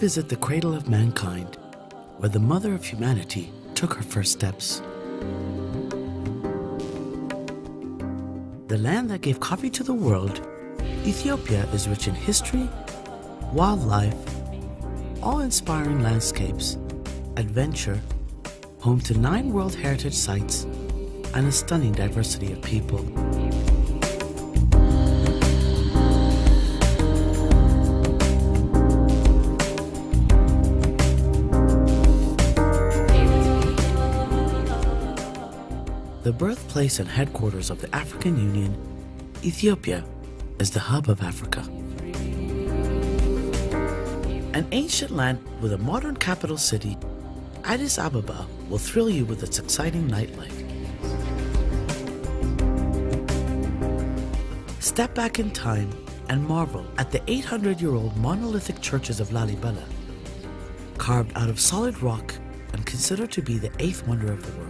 visit the cradle of mankind, where the mother of humanity took her first steps. The land that gave coffee to the world, Ethiopia is rich in history, wildlife, awe-inspiring landscapes, adventure, home to 9 World Heritage Sites, and a stunning diversity of people. The birthplace and headquarters of the African Union, Ethiopia is the hub of Africa. An ancient land with a modern capital city, Addis Ababa will thrill you with its exciting nightlife. Step back in time and marvel at the 800-year-old monolithic churches of Lalibela, carved out of solid rock and considered to be the 8th wonder of the world.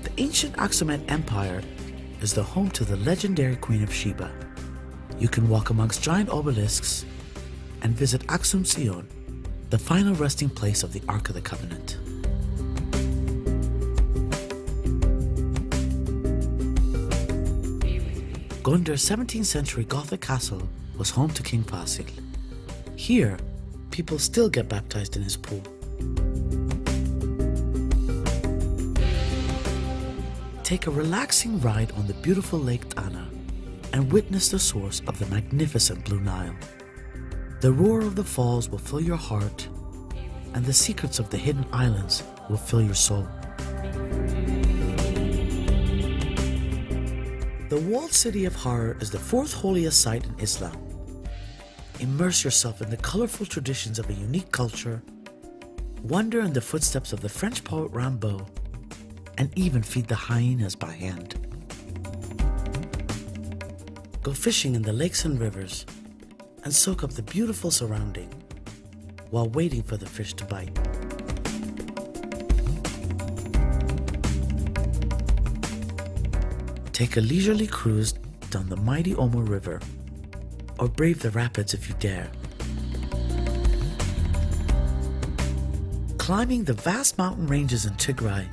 The ancient Aksumite Empire is the home to the legendary Queen of Sheba. You can walk amongst giant obelisks and visit Aksum Sion, the final resting place of the Ark of the Covenant. Gondar's 17th century Gothic castle was home to King Fasil. Here, people still get baptized in his pool. Take a relaxing ride on the beautiful Lake Tana and witness the source of the magnificent Blue Nile. The roar of the falls will fill your heart, and the secrets of the hidden islands will fill your soul. The walled city of Har is the 4th holiest site in Islam. Immerse yourself in the colorful traditions of a unique culture, wander in the footsteps of the French poet Rimbaud, and even feed the hyenas by hand. Go fishing in the lakes and rivers and soak up the beautiful surrounding while waiting for the fish to bite. Take a leisurely cruise down the mighty Omo River or brave the rapids if you dare. Climbing the vast mountain ranges in Tigray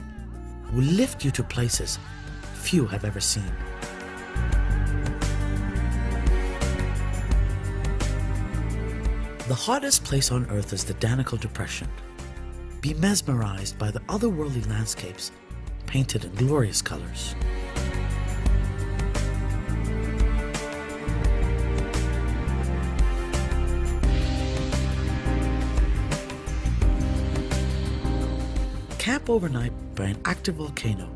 will lift you to places few have ever seen. The hottest place on earth is the Danakil Depression. Be mesmerized by the otherworldly landscapes painted in glorious colors. Camp overnight by an active volcano,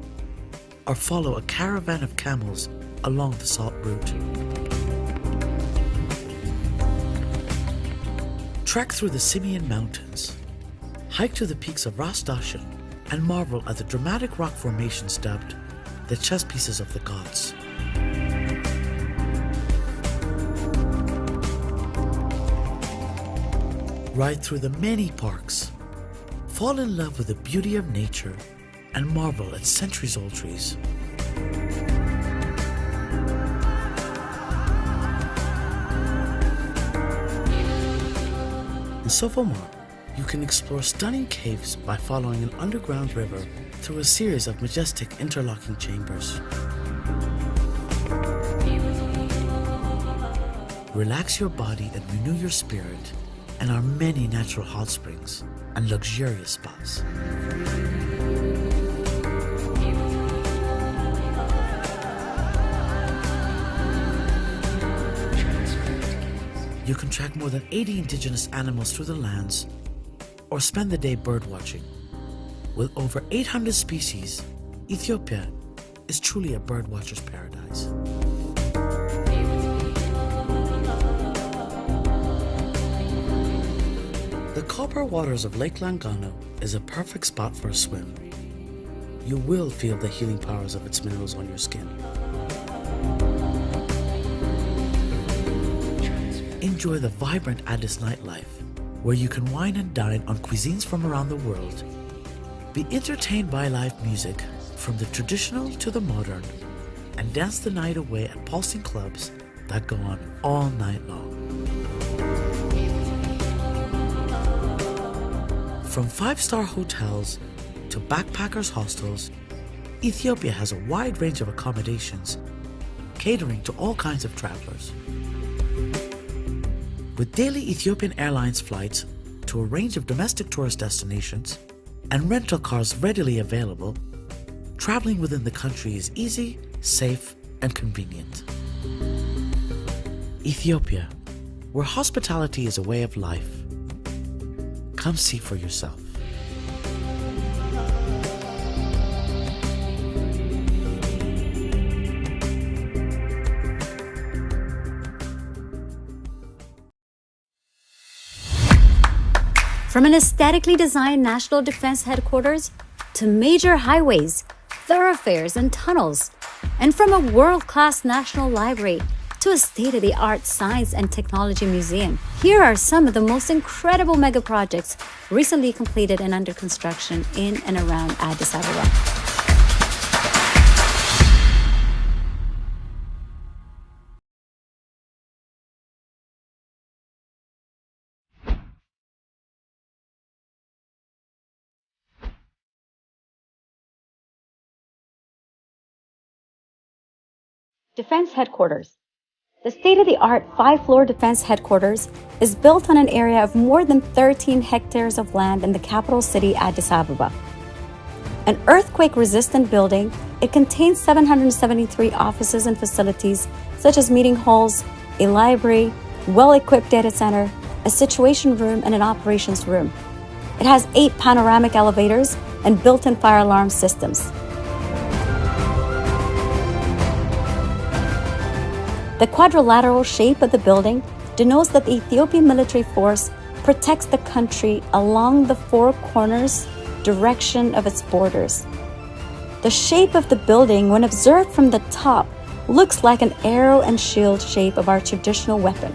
or follow a caravan of camels along the salt route. Trek through the Simeon Mountains, hike to the peaks of Ras Dashen, and marvel at the dramatic rock formations dubbed the chess pieces of the gods. Ride through the many parks, fall in love with the beauty of nature, and marvel at centuries-old trees. In Sofomar, you can explore stunning caves by following an underground river through a series of majestic interlocking chambers. Relax your body and renew your spirit in our many natural hot springs and luxurious spas. You can track more than 80 indigenous animals through the lands or spend the day birdwatching. With over 800 species, Ethiopia is truly a birdwatcher's paradise. The copper waters of Lake Langano is a perfect spot for a swim. You will feel the healing powers of its minerals on your skin. Enjoy the vibrant Addis nightlife, where you can wine and dine on cuisines from around the world. Be entertained by live music, from the traditional to the modern, and dance the night away at pulsing clubs that go on all night long. From 5-star hotels to backpackers' hostels, Ethiopia has a wide range of accommodations catering to all kinds of travelers. With daily Ethiopian Airlines flights to a range of domestic tourist destinations and rental cars readily available, traveling within the country is easy, safe, and convenient. Ethiopia, where hospitality is a way of life. Come see for yourself. From an aesthetically designed National Defense Headquarters to major highways, thoroughfares, and tunnels, and from a world-class National Library to a state-of-the-art science and technology museum, here are some of the most incredible mega projects recently completed and under construction in and around Addis Ababa. Defense Headquarters. The state-of-the-art 5-floor Defense Headquarters is built on an area of more than 13 hectares of land in the capital city, Addis Ababa. An earthquake-resistant building, it contains 773 offices and facilities such as meeting halls, a library, well-equipped data center, a situation room, and an operations room. It has 8 panoramic elevators and built-in fire alarm systems. The quadrilateral shape of the building denotes that the Ethiopian military force protects the country along the 4 corners direction of its borders. The shape of the building, when observed from the top, looks like an arrow and shield shape of our traditional weapon.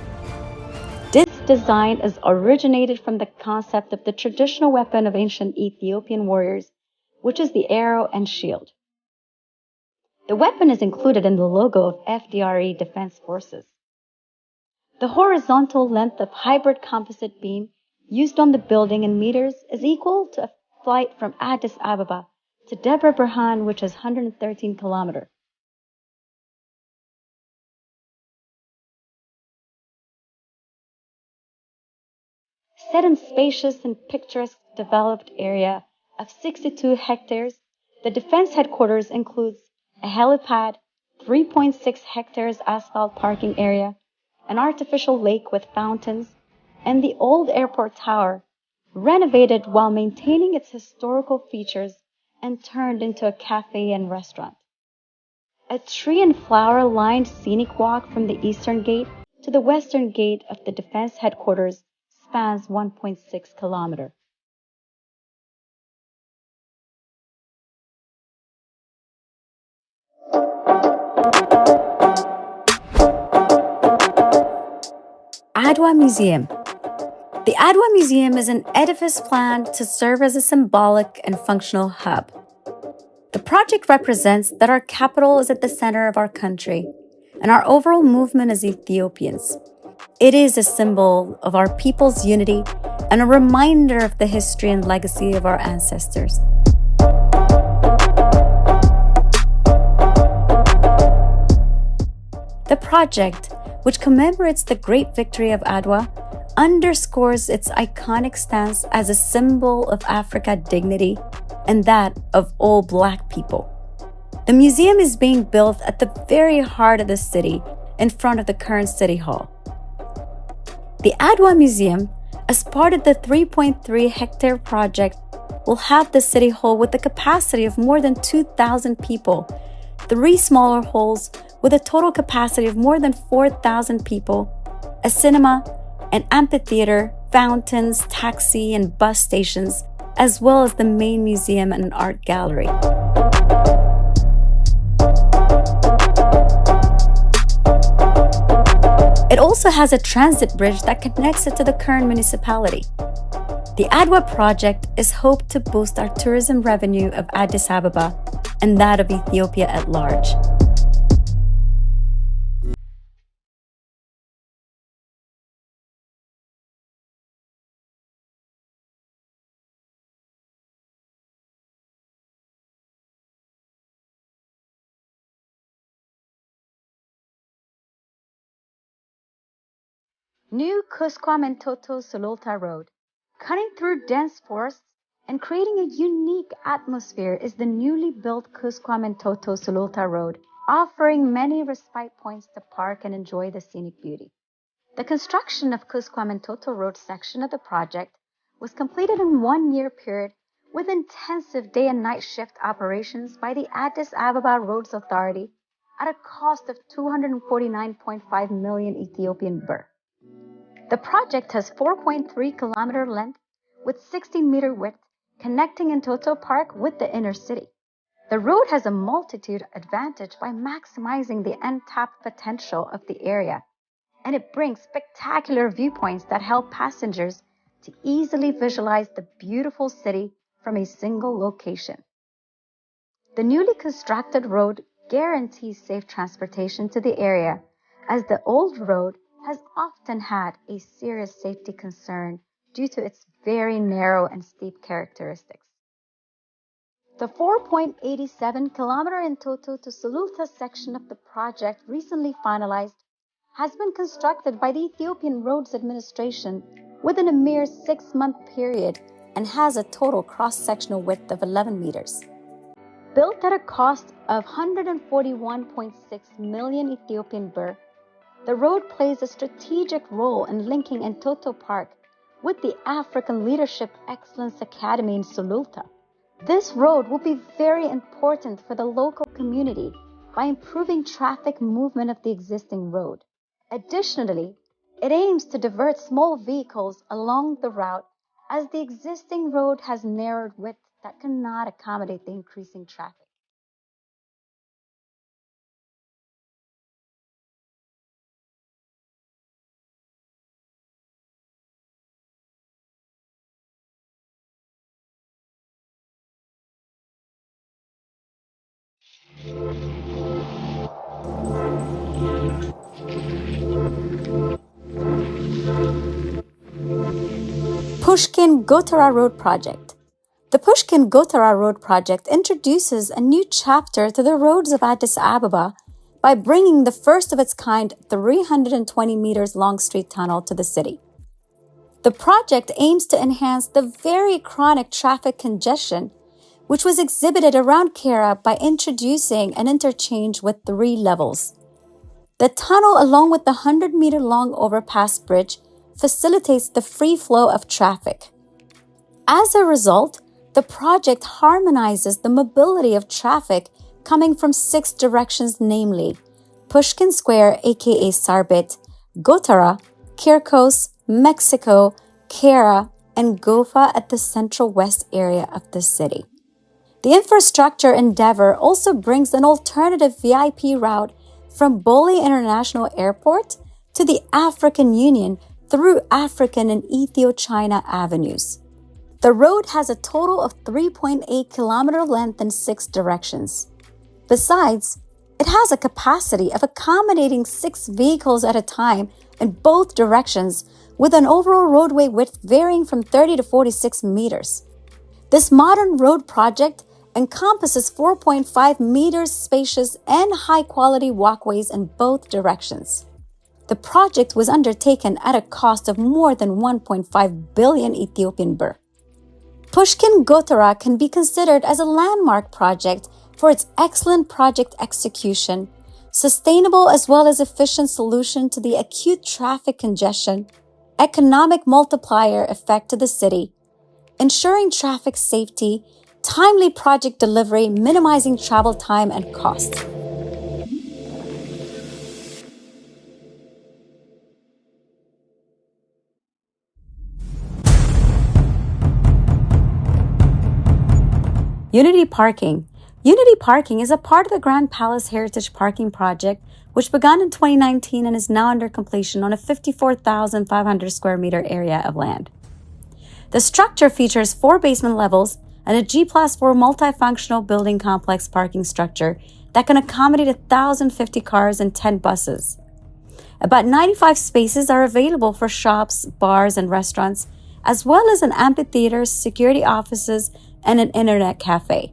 This design is originated from the concept of the traditional weapon of ancient Ethiopian warriors, which is the arrow and shield. The weapon is included in the logo of FDRE Defense Forces. The horizontal length of hybrid composite beam used on the building in meters is equal to a flight from Addis Ababa to Debre Birhan, which is 113 kilometers. Set in spacious and picturesque developed area of 62 hectares, the Defense Headquarters includes a helipad, 3.6 hectares asphalt parking area, an artificial lake with fountains, and the old airport tower, renovated while maintaining its historical features and turned into a cafe and restaurant. A tree and flower-lined scenic walk from the eastern gate to the western gate of the Defense Headquarters spans 1.6 kilometers. Adwa Museum. The Adwa Museum is an edifice planned to serve as a symbolic and functional hub. The project represents that our capital is at the center of our country, and our overall movement as Ethiopians. It is a symbol of our people's unity and a reminder of the history and legacy of our ancestors. The project, which commemorates the great victory of Adwa, underscores its iconic stance as a symbol of African dignity and that of all Black people. The museum is being built at the very heart of the city, in front of the current City Hall. The Adwa Museum, as part of the 3.3 hectare project, will have the City Hall with a capacity of more than 2,000 people, 3 smaller halls with a total capacity of more than 4,000 people, a cinema, an amphitheater, fountains, taxi and bus stations, as well as the main museum and an art gallery. It also has a transit bridge that connects it to the current municipality. The Adwa project is hoped to boost our tourism revenue of Addis Ababa and that of Ethiopia at large. New Cusco-Mentoto-Sululta Road. Cutting through dense forests and creating a unique atmosphere is the newly built Cusco-Mentoto-Sululta Road, offering many respite points to park and enjoy the scenic beauty. The construction of Cusco-Mentoto Road section of the project was completed in 1 year period with intensive day and night shift operations by the Addis Ababa Roads Authority at a cost of 249.5 million Ethiopian birr. The project has 4.3 kilometer length with 60-meter width, connecting Entoto Park with the inner city. The road has a multitude advantage by maximizing the untapped potential of the area, and it brings spectacular viewpoints that help passengers to easily visualize the beautiful city from a single location. The newly constructed road guarantees safe transportation to the area, as the old road has often had a serious safety concern due to its very narrow and steep characteristics. The 4.87 kilometer Entoto to Sululta section of the project, recently finalized, has been constructed by the Ethiopian Roads Administration within a mere 6-month period and has a total cross-sectional width of 11 meters. Built at a cost of 141.6 million Ethiopian birr, the road plays a strategic role in linking Entoto Park with the African Leadership Excellence Academy in Sululta. This road will be very important for the local community by improving traffic movement of the existing road. Additionally, it aims to divert small vehicles along the route, as the existing road has narrowed width that cannot accommodate the increasing traffic. Pushkin-Gotara Road Project. The Pushkin-Gotara Road Project introduces a new chapter to the roads of Addis Ababa by bringing the first of its kind 320 meters long street tunnel to the city. The project aims to enhance the very chronic traffic congestion which was exhibited around Kara by introducing an interchange with 3 levels. The tunnel, along with the 100-meter long overpass bridge, facilitates the free flow of traffic. As a result, the project harmonizes the mobility of traffic coming from 6 directions, namely Pushkin Square, aka Sarbit, Gotara, Kirkos, Mexico, Kara, and Gofa at the central west area of the city. The infrastructure endeavor also brings an alternative VIP route from Bole International Airport to the African Union through African and Ethio-China avenues. The road has a total of 3.8 kilometer length in 6 directions. Besides, it has a capacity of accommodating 6 vehicles at a time in both directions, with an overall roadway width varying from 30 to 46 meters. This modern road project encompasses 4.5 meters spacious and high-quality walkways in both directions. The project was undertaken at a cost of more than 1.5 billion Ethiopian birr. Pushkin-Gotara can be considered as a landmark project for its excellent project execution, sustainable as well as efficient solution to the acute traffic congestion, economic multiplier effect to the city, ensuring traffic safety, timely project delivery, minimizing travel time and costs. Unity Parking. Unity Parking is a part of the Grand Palace Heritage Parking Project, which began in 2019 and is now under completion on a 54,500 square meter area of land. The structure features 4 basement levels and a G+4 multifunctional building complex parking structure that can accommodate 1,050 cars and 10 buses. About 95 spaces are available for shops, bars, and restaurants, as well as an amphitheater, security offices, and an internet cafe.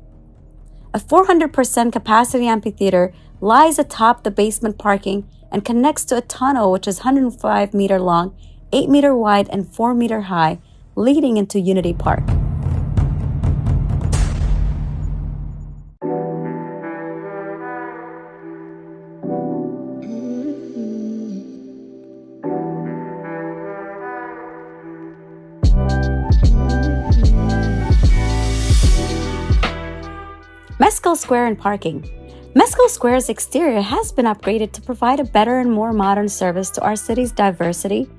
A 400% capacity amphitheater lies atop the basement parking and connects to a tunnel which is 105 meter long 8-meter wide and 4-meter high, leading into Unity Park. Meskel Square and parking. Meskel Square's exterior has been upgraded to provide a better and more modern service to our city's diversity,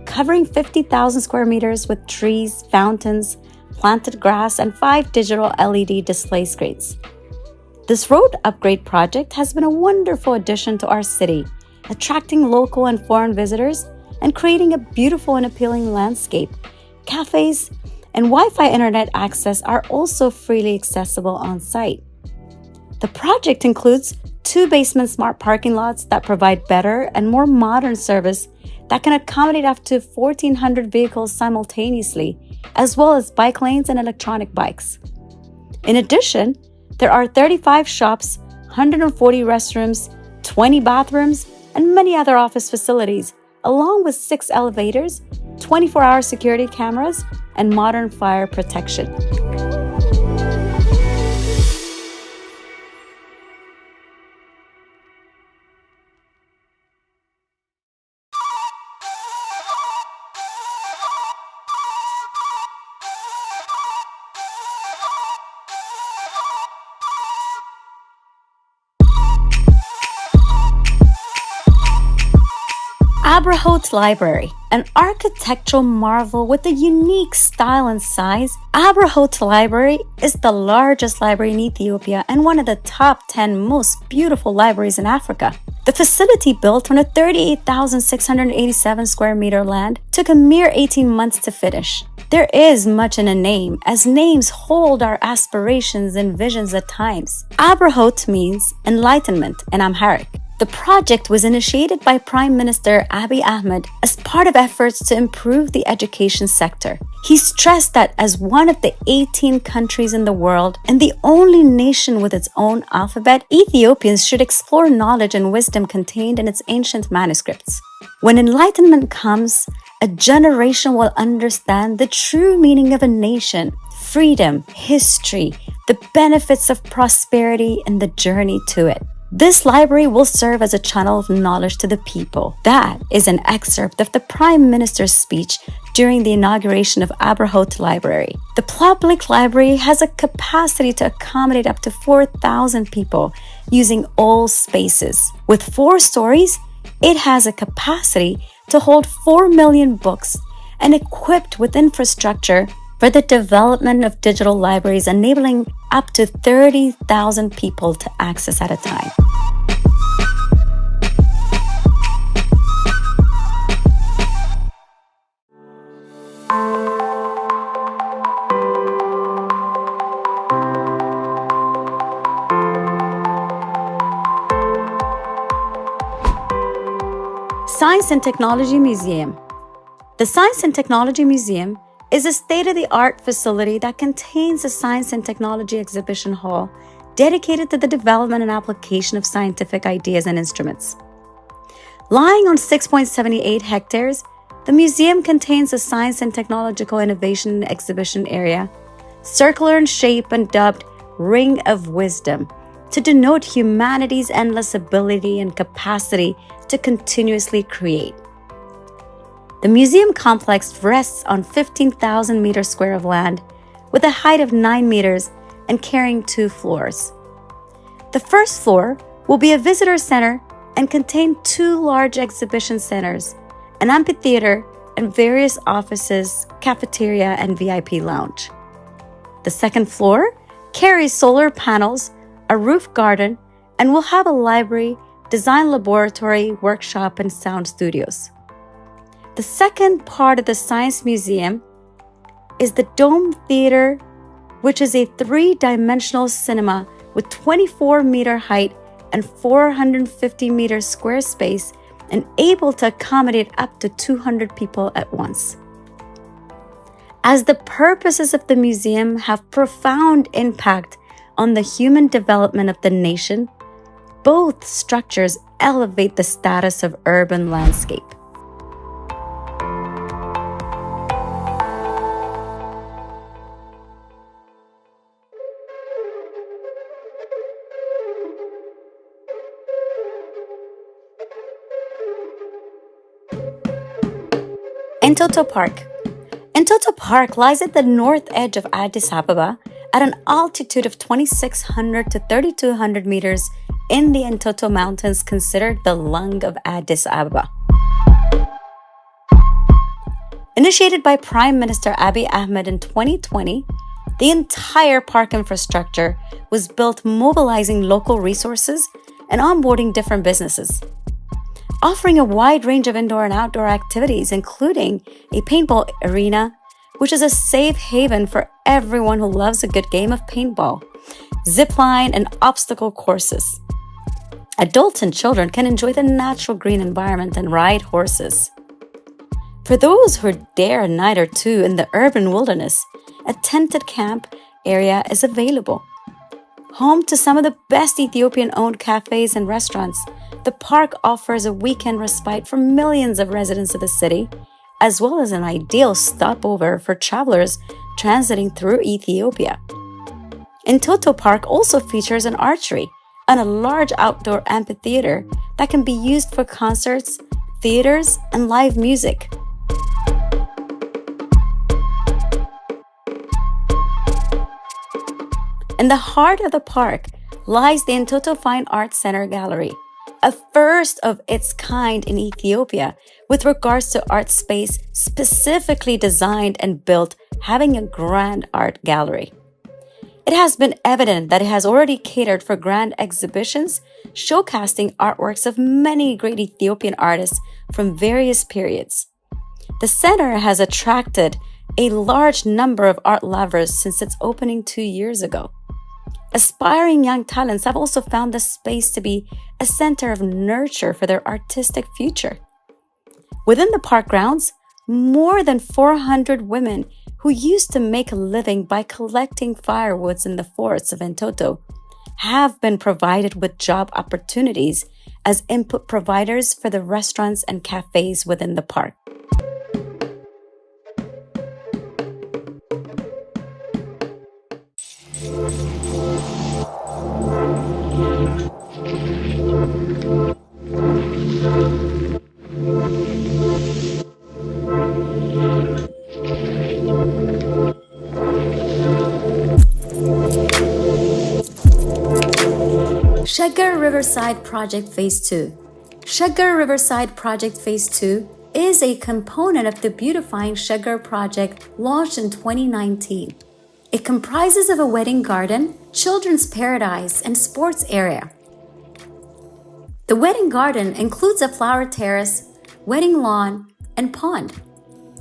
covering 50,000 square meters with trees, fountains, planted grass, and 5 digital LED display screens. This road upgrade project has been a wonderful addition to our city, attracting local and foreign visitors and creating a beautiful and appealing landscape. Cafes and Wi-Fi internet access are also freely accessible on site. The project includes 2 basement smart parking lots that provide better and more modern service that can accommodate up to 1,400 vehicles simultaneously, as well as bike lanes and electronic bikes. In addition, there are 35 shops, 140 restrooms, 20 bathrooms, and many other office facilities, along with 6 elevators, 24-hour security cameras, and modern fire protection. Abrahot's Library, an architectural marvel with a unique style and size. Abrahot's Library is the largest library in Ethiopia and one of the top 10 most beautiful libraries in Africa. The facility, built on a 38,687 square meter land, took a mere 18 months to finish. There is much in a name, as names hold our aspirations and visions at times. Abrahot means enlightenment in Amharic. The project was initiated by Prime Minister Abiy Ahmed as part of efforts to improve the education sector. He stressed that as one of the 18 countries in the world and the only nation with its own alphabet, Ethiopians should explore knowledge and wisdom contained in its ancient manuscripts. When enlightenment comes, a generation will understand the true meaning of a nation, freedom, history, the benefits of prosperity, and the journey to it. This library will serve as a channel of knowledge to the people. That is an excerpt of the Prime Minister's speech during the inauguration of Abrahot Library. The public library has a capacity to accommodate up to 4,000 people using all spaces. With 4 stories, it has a capacity to hold 4 million books and equipped with infrastructure for the development of digital libraries, enabling up to 30,000 people to access at a time. Science and Technology Museum. The Science and Technology Museum is a state-of-the-art facility that contains a science and technology exhibition hall dedicated to the development and application of scientific ideas and instruments. Lying on 6.78 hectares, the museum contains a science and technological innovation exhibition area, circular in shape and dubbed Ring of Wisdom, to denote humanity's endless ability and capacity to continuously create. The museum complex rests on 15,000 meters square of land with a height of 9 meters and carrying 2 floors. The first floor will be a visitor center and contain 2 large exhibition centers, an amphitheater, and various offices, cafeteria, and VIP lounge. The second floor carries solar panels, a roof garden, and will have a library, design laboratory, workshop, and sound studios. The second part of the Science Museum is the Dome Theater, which is a 3-dimensional cinema with 24-meter height and 450-meter square space and able to accommodate up to 200 people at once. As the purposes of the museum have profound impact on the human development of the nation, both structures elevate the status of urban landscape. Entoto Park. Entoto Park lies at the north edge of Addis Ababa at an altitude of 2,600 to 3,200 meters in the Entoto Mountains, considered the lung of Addis Ababa. Initiated by Prime Minister Abiy Ahmed in 2020, the entire park infrastructure was built mobilizing local resources and onboarding different businesses, offering a wide range of indoor and outdoor activities, including a paintball arena, which is a safe haven for everyone who loves a good game of paintball, zipline, and obstacle courses. Adults and children can enjoy the natural green environment and ride horses. For those who dare a night or two in the urban wilderness, a tented camp area is available. Home to some of the best Ethiopian-owned cafes and restaurants, the park offers a weekend respite for millions of residents of the city, as well as an ideal stopover for travelers transiting through Ethiopia. Entoto Park also features an archery and a large outdoor amphitheater that can be used for concerts, theaters, and live music. In the heart of the park lies the Entoto Fine Arts Center Gallery, a first of its kind in Ethiopia with regards to art space specifically designed and built having a grand art gallery. It has been evident that it has already catered for grand exhibitions showcasing artworks of many great Ethiopian artists from various periods. The center has attracted a large number of art lovers since its opening 2 years ago. Aspiring young talents have also found the space to be a center of nurture for their artistic future. Within the park grounds, more than 400 women who used to make a living by collecting firewoods in the forests of Entoto have been provided with job opportunities as input providers for the restaurants and cafes within the park. Shaggar Riverside Project Phase 2. Shaggar Riverside Project Phase 2 is a component of the Beautifying Shaggar project launched in 2019. It comprises of a wedding garden, children's paradise, and sports area. The wedding garden includes a flower terrace, wedding lawn, and pond,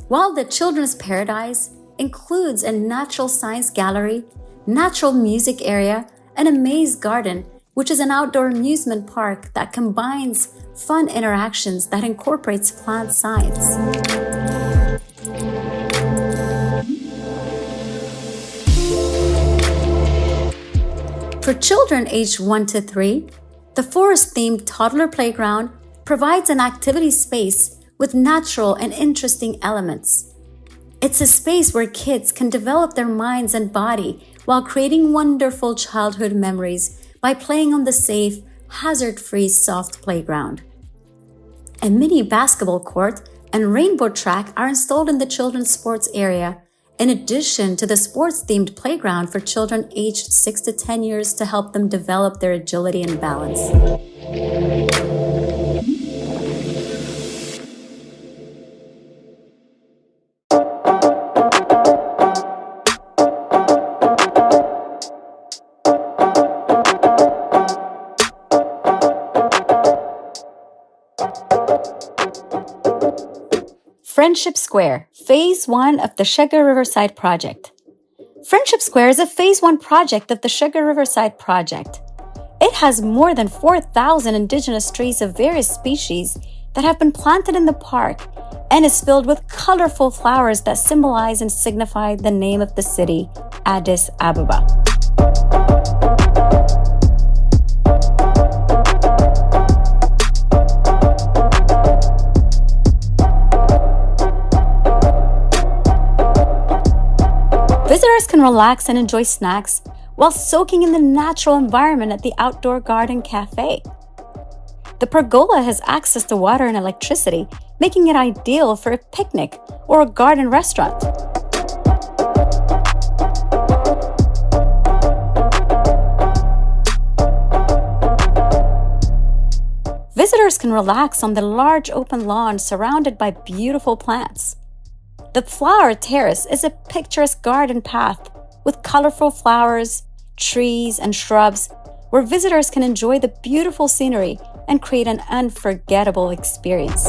while the children's paradise includes a natural science gallery, natural music area, and a maze garden, which is an outdoor amusement park that combines fun interactions that incorporates plant science. For children aged 1 to 3, the forest-themed toddler playground provides an activity space with natural and interesting elements. It's a space where kids can develop their minds and body while creating wonderful childhood memories by playing on the safe, hazard-free soft playground. A mini basketball court and rainbow track are installed in the children's sports area, in addition to the sports-themed playground for children aged 6 to 10 years to help them develop their agility and balance. Friendship Square, Phase 1 of the Shaggar Riverside Project. Friendship Square is a Phase 1 project of the Shaggar Riverside Project. It has more than 4,000 indigenous trees of various species that have been planted in the park and is filled with colorful flowers that symbolize and signify the name of the city, Addis Ababa. Visitors can relax and enjoy snacks while soaking in the natural environment at the Outdoor Garden Cafe. The pergola has access to water and electricity, making it ideal for a picnic or a garden restaurant. Visitors can relax on the large open lawn surrounded by beautiful plants. The flower terrace is a picturesque garden path with colorful flowers, trees, and shrubs where visitors can enjoy the beautiful scenery and create an unforgettable experience.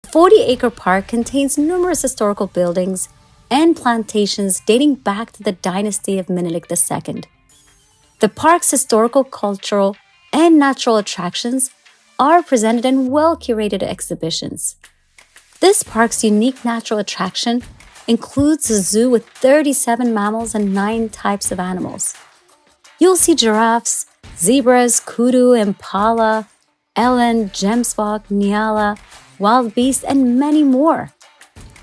The 40-acre park contains numerous historical buildings and plantations dating back to the dynasty of Menelik II. The park's historical, cultural, and natural attractions are presented in well-curated exhibitions. This park's unique natural attraction includes a zoo with 37 mammals and 9 types of animals. You'll see giraffes, zebras, kudu, impala, eland, gemsbok, nyala, wild beasts, and many more.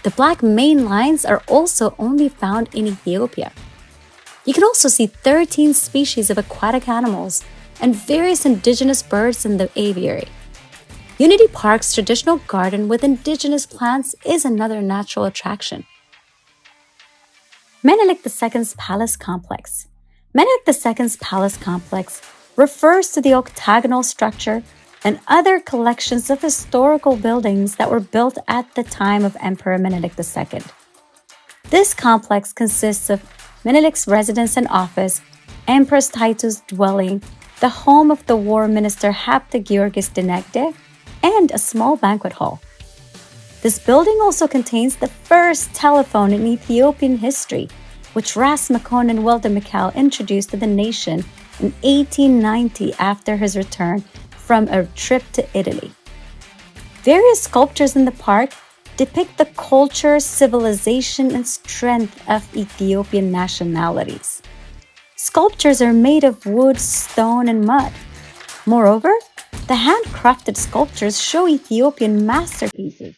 The black maned lions are also only found in Ethiopia. You can also see 13 species of aquatic animals and various indigenous birds in the aviary. Unity Park's traditional garden with indigenous plants is another natural attraction. Menelik II's Palace Complex. Menelik II's Palace Complex refers to the octagonal structure and other collections of historical buildings that were built at the time of Emperor Menelik II. This complex consists of Menelik's residence and office, Empress Taitu's dwelling, the home of the war minister Hapta Georgis Dinegde, and a small banquet hall. This building also contains the first telephone in Ethiopian history, which Ras Makonnen Wilde Mikal introduced to the nation in 1890 after his return from a trip to Italy. Various sculptures in the park depict the culture, civilization, and strength of Ethiopian nationalities. Sculptures are made of wood, stone, and mud. Moreover, the handcrafted sculptures show Ethiopian masterpieces